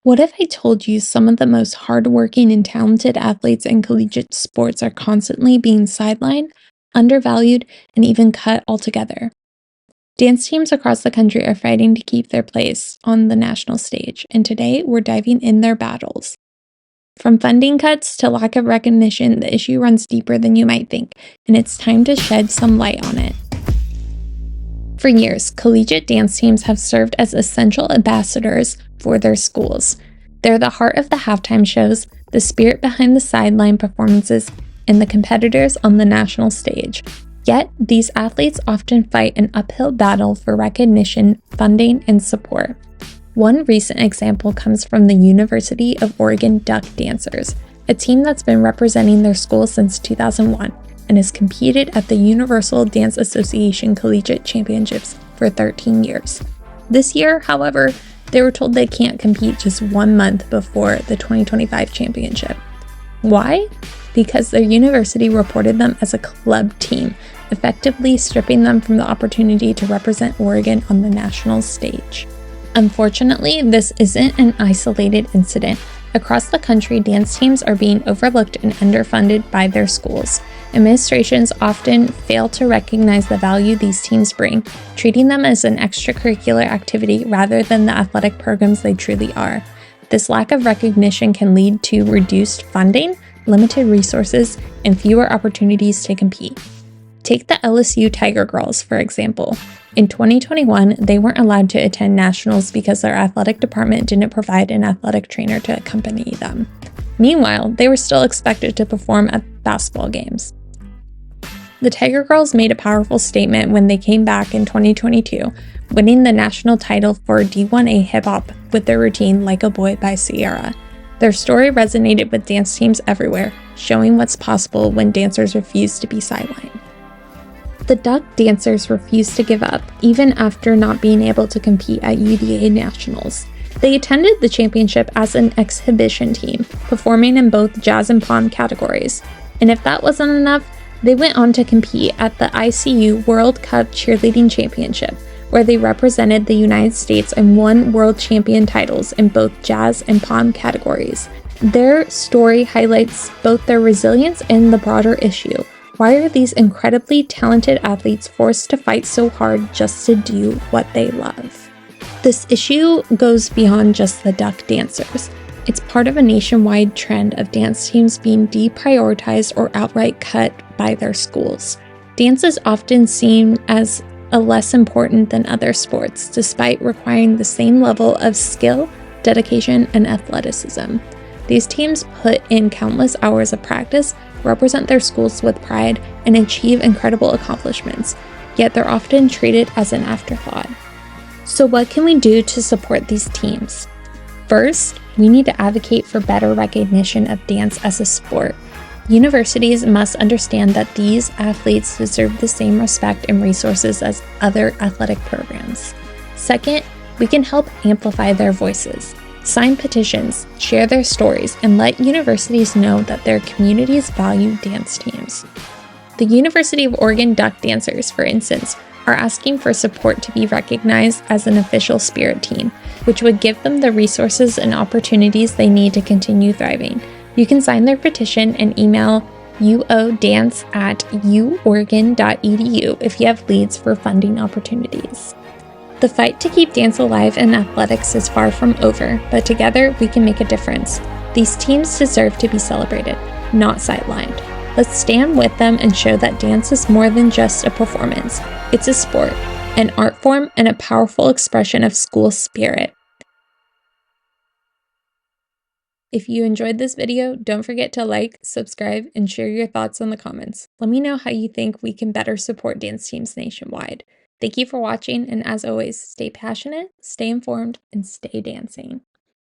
What if I told you some of the most hardworking and talented athletes in collegiate sports are constantly being sidelined, undervalued, and even cut altogether? Dance teams across the country are fighting to keep their place on the national stage, and today we're diving in their battles. From funding cuts to lack of recognition, the issue runs deeper than you might think, and it's time to shed some light on it. For years, collegiate dance teams have served as essential ambassadors for their schools. They're the heart of the halftime shows, the spirit behind the sideline performances, and the competitors on the national stage. Yet, these athletes often fight an uphill battle for recognition, funding, and support. One recent example comes from the University of Oregon Duck Dancers, a team that's been representing their school since 2001 and has competed at the Universal Dance Association Collegiate Championships for 13 years. This year, however, they were told they can't compete just 1 month before the 2025 championship. Why? Because their university reported them as a club team, effectively stripping them from the opportunity to represent Oregon on the national stage. Unfortunately, this isn't an isolated incident. Across the country, dance teams are being overlooked and underfunded by their schools. Administrations often fail to recognize the value these teams bring, treating them as an extracurricular activity rather than the athletic programs they truly are. This lack of recognition can lead to reduced funding, limited resources, and fewer opportunities to compete. Take the LSU Tiger Girls, for example. In 2021, they weren't allowed to attend nationals because their athletic department didn't provide an athletic trainer to accompany them. Meanwhile, they were still expected to perform at basketball games. The Tiger Girls made a powerful statement when they came back in 2022, winning the national title for D1A hip-hop with their routine Like a Boy by Sierra. Their story resonated with dance teams everywhere, showing what's possible when dancers refuse to be sidelined. The Duck Dancers refused to give up, even after not being able to compete at UDA Nationals. They attended the championship as an exhibition team, performing in both Jazz and Pom categories. And if that wasn't enough, they went on to compete at the ICU World Cup Cheerleading Championship, where they represented the United States and won world champion titles in both Jazz and Pom categories. Their story highlights both their resilience and the broader issue. Why are these incredibly talented athletes forced to fight so hard just to do what they love? This issue goes beyond just the Duck Dancers. It's part of a nationwide trend of dance teams being deprioritized or outright cut by their schools. Dance is often seen as less important than other sports, despite requiring the same level of skill, dedication, and athleticism. These teams put in countless hours of practice, represent their schools with pride, and achieve incredible accomplishments, yet they're often treated as an afterthought. So what can we do to support these teams? First, we need to advocate for better recognition of dance as a sport. Universities must understand that these athletes deserve the same respect and resources as other athletic programs. Second, we can help amplify their voices. Sign petitions, share their stories, and let universities know that their communities value dance teams. The University of Oregon Duck Dancers, for instance, are asking for support to be recognized as an official spirit team, which would give them the resources and opportunities they need to continue thriving. You can sign their petition and email uodance@uoregon.edu if you have leads for funding opportunities. The fight to keep dance alive in athletics is far from over, but together we can make a difference. These teams deserve to be celebrated, not sidelined. Let's stand with them and show that dance is more than just a performance. It's a sport, an art form, and a powerful expression of school spirit. If you enjoyed this video, don't forget to like, subscribe, and share your thoughts in the comments. Let me know how you think we can better support dance teams nationwide. Thank you for watching, and as always, stay passionate, stay informed, and stay dancing.